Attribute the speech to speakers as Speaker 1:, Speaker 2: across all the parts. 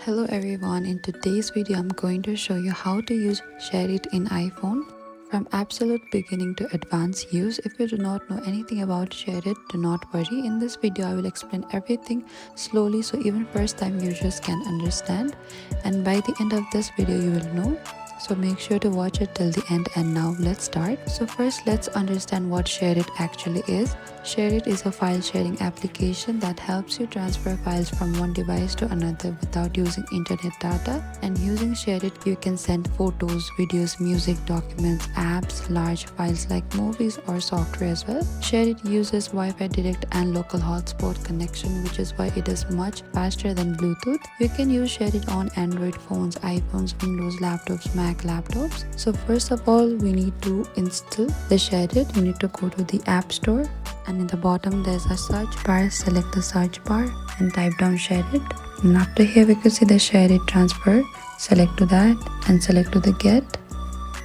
Speaker 1: Hello everyone, in today's video I'm going to show you how to use SHAREit in iPhone from absolute beginning to advanced use. If you do not know anything about SHAREit, do not worry. In this video I will explain everything slowly so even first time users can understand, and by the end of this video you will know. So make sure to watch it till the end, and now let's start. So first let's understand what SHAREit actually is. SHAREit is a file sharing application that helps you transfer files from one device to another without using internet data. And using SHAREit you can send photos, videos, music, documents, apps, large files like movies or software as well. SHAREit uses Wi-Fi direct and local hotspot connection, which is why it is much faster than Bluetooth. You can use SHAREit on Android phones, iPhones, Windows laptops, Mac laptops. So first of all we need to install the SHAREit. We need to go to the App Store, and in the bottom there's a search bar. Select the search bar and type down SHAREit, and after here we can see the SHAREit transfer. Select to that and select to the get,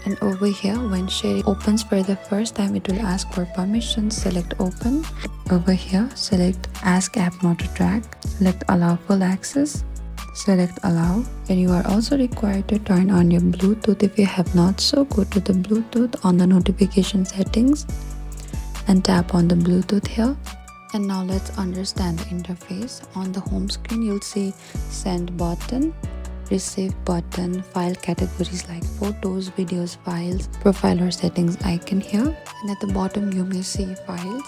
Speaker 1: and over here when SHAREit opens for the first time it will ask for permission. Select open. Over here select ask app not to track. Select allow full access. Select allow, and you are also required to turn on your Bluetooth if you have not. So go to the Bluetooth on the notification settings and tap on the Bluetooth here. And now let's understand the interface. On the home screen you'll see send button, receive button, file categories like photos, videos, files, profile or settings icon here, and at the bottom you may see files,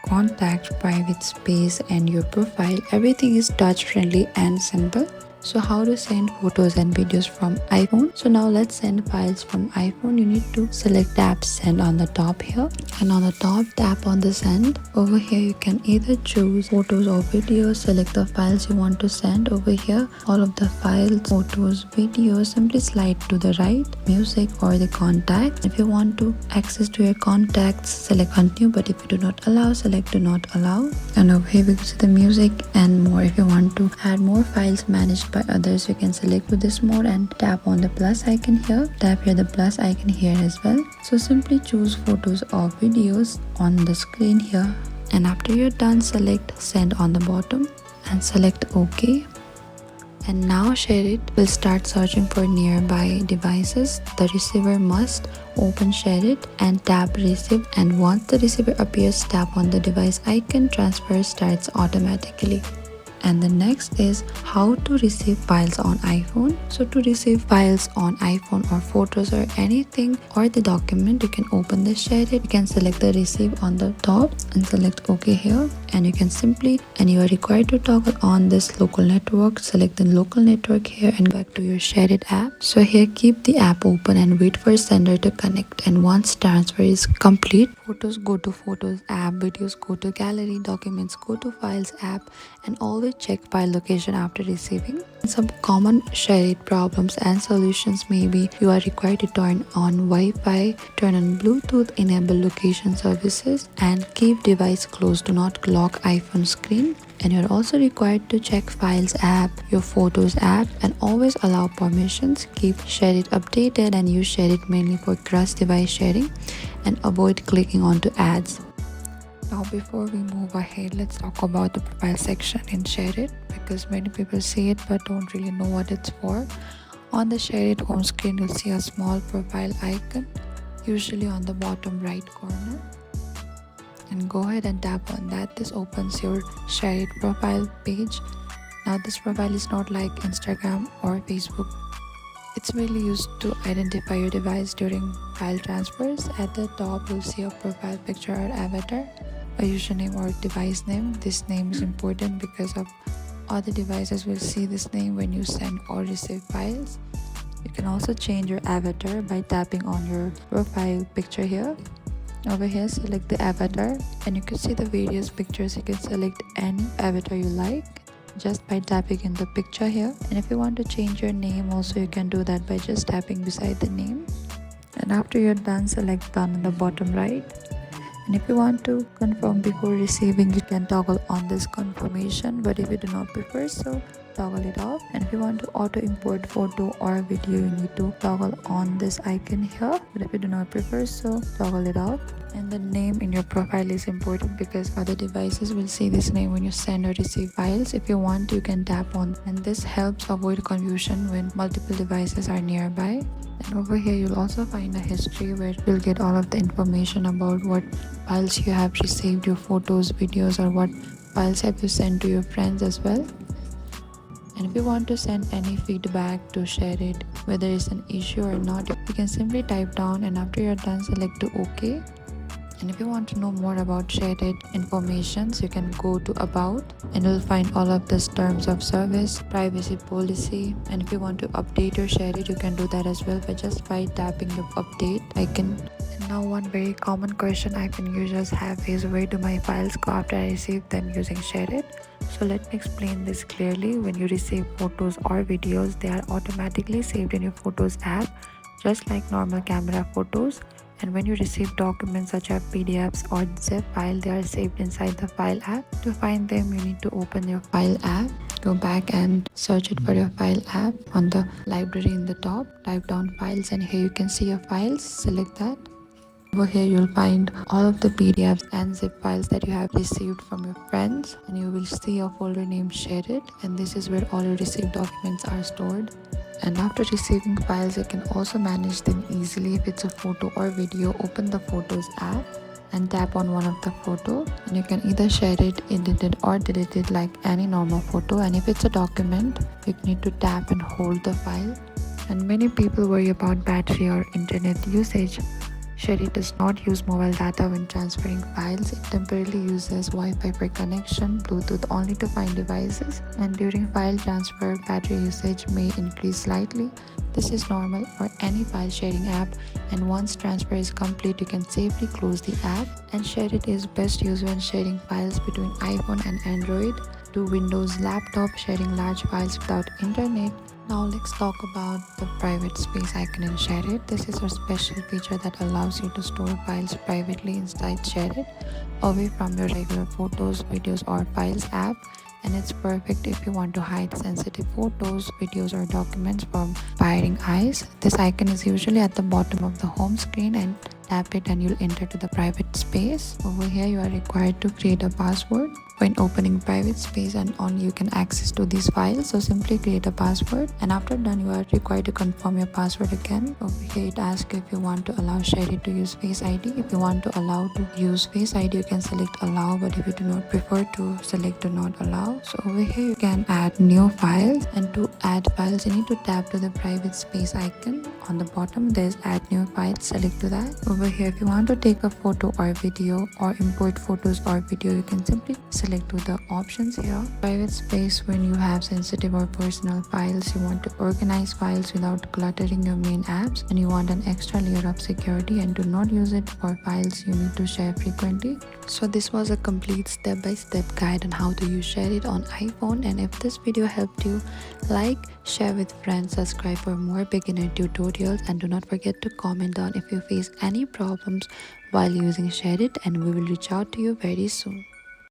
Speaker 1: contact, private space, and your profile. Everything is touch friendly and simple. So how to send photos and videos from iPhone? So now let's send files from iPhone. You need to select tap send on the top here, and on the top tap on the send. Over here you can either choose photos or videos. Select the files you want to send. Over here all of the files, photos, videos, simply slide to the right, music or the contact. If you want to access to your contacts, select continue, but if you do not allow, select do not allow. And over here we can see the music and more. If you want to add more files managed by others, you can select to this mode and tap on the plus icon here. Tap here the plus icon here as well. So simply choose photos or videos on the screen here, and after you're done select send on the bottom and select OK. And now SHAREit will start searching for nearby devices. The receiver must open SHAREit and tap receive, and once the receiver appears tap on the device icon. Transfer starts automatically. And the next is how to receive files on iPhone. So to receive files on iPhone or photos or anything or the document, you can open the SHAREit. You can select the receive on the top and select OK here, and you can simply, and you are required to toggle on this local network. Select the local network here and back to your SHAREit app. So here keep the app open and wait for sender to connect, and once transfer is complete, photos go to photos app, videos go to gallery, documents go to files app, and always check file location after receiving. Some common SHAREit problems and solutions may be you are required to turn on Wi-Fi, turn on Bluetooth, enable location services, and keep device closed. Do not lock iPhone screen. And you're also required to check files app, your photos app, and always allow permissions. Keep SHAREit updated and use SHAREit mainly for cross-device sharing, and avoid clicking onto ads. Now before we move ahead, let's talk about the profile section in SHAREit, because many people see it but don't really know what it's for. On the SHAREit home screen you'll see a small profile icon, usually on the bottom right corner, and go ahead and tap on that. This opens your SHAREit profile page. Now this profile is not like Instagram or Facebook. It's mainly used to identify your device during file transfers. At the top you'll see a profile picture or avatar, a username or device name. This name is important because of other devices will see this name when you send or receive files. You can also change your avatar by tapping on your profile picture here. Over here select the avatar, and you can see the various pictures. You can select any avatar you like just by tapping in the picture here. And if you want to change your name also, you can do that by just tapping beside the name. And after you're done, select done on the bottom right. And if you want to confirm before receiving, you can toggle on this confirmation, but if you do not prefer so, toggle it off. And if you want to auto import photo or video, you need to toggle on this icon here. But if you do not prefer so, toggle it off. And the name in your profile is important because other devices will see this name when you send or receive files. If you want, you can tap on, and this helps avoid confusion when multiple devices are nearby. And over here you'll also find a history where you'll get all of the information about what files you have received, your photos, videos, or what files have you sent to your friends as well. And if you want to send any feedback to SHAREit, whether it's an issue or not, you can simply type down, and after you're done, select to OK. And if you want to know more about SHAREit information, so you can go to About, and you'll find all of this terms of service, privacy policy. And if you want to update your SHAREit, you can do that as well by tapping the update icon. And now one very common question iPhone users have is, where do my files go after I receive them using SHAREit? So let me explain this clearly. When you receive photos or videos, they are automatically saved in your Photos app, just like normal camera photos. And when you receive documents such as PDFs or zip file, they are saved inside the File app. To find them, you need to open your File app, go back and search it for your File app. On the library in the top, type down Files, and here you can see your files. Select that. Over here you'll find all of the PDFs and zip files that you have received from your friends, and you will see a folder named SHAREit, and this is where all your received documents are stored. And after receiving files, you can also manage them easily. If it's a photo or video, open the Photos app and tap on one of the photo, and you can either share it, edit it, or delete it like any normal photo. And if it's a document, you need to tap and hold the file. And many people worry about battery or internet usage. SHAREit does not use mobile data when transferring files. It temporarily uses Wi-Fi for connection, Bluetooth only to find devices, and during file transfer, battery usage may increase slightly. This is normal for any file sharing app, and once transfer is complete, you can safely close the app. And SHAREit is best used when sharing files between iPhone and Android, to Windows laptop, sharing large files without internet. Now let's talk about the private space icon in SHAREit. This is a special feature that allows you to store files privately inside SHAREit, away from your regular photos, videos, or files app. And it's perfect if you want to hide sensitive photos, videos, or documents from prying eyes. This icon is usually at the bottom of the home screen, and tap it and you'll enter to the private space. Over here you are required to create a password when opening private space, and only you can access to these files. So simply create a password, and after done you are required to confirm your password again. Over here it asks you if you want to allow SHAREit to use Face ID. If you want to allow to use Face ID, you can select allow, but if you do not prefer to, select do not allow. So over here you can add new files, and to add files you need to tap to the private space icon. On the bottom there's add new files, select to that. Over here if you want to take a photo or video or import photos or video, you can simply select to the options here. Private space, when you have sensitive or personal files, you want to organize files without cluttering your main apps, and you want an extra layer of security, and do not use it for files you need to share frequently. So this was a complete step-by-step guide on how to use SHAREit on iPhone. And if this video helped you, like, share with friends, subscribe for more beginner tutorials, and do not forget to comment down if you face any problems while using SHAREit, and we will reach out to you very soon.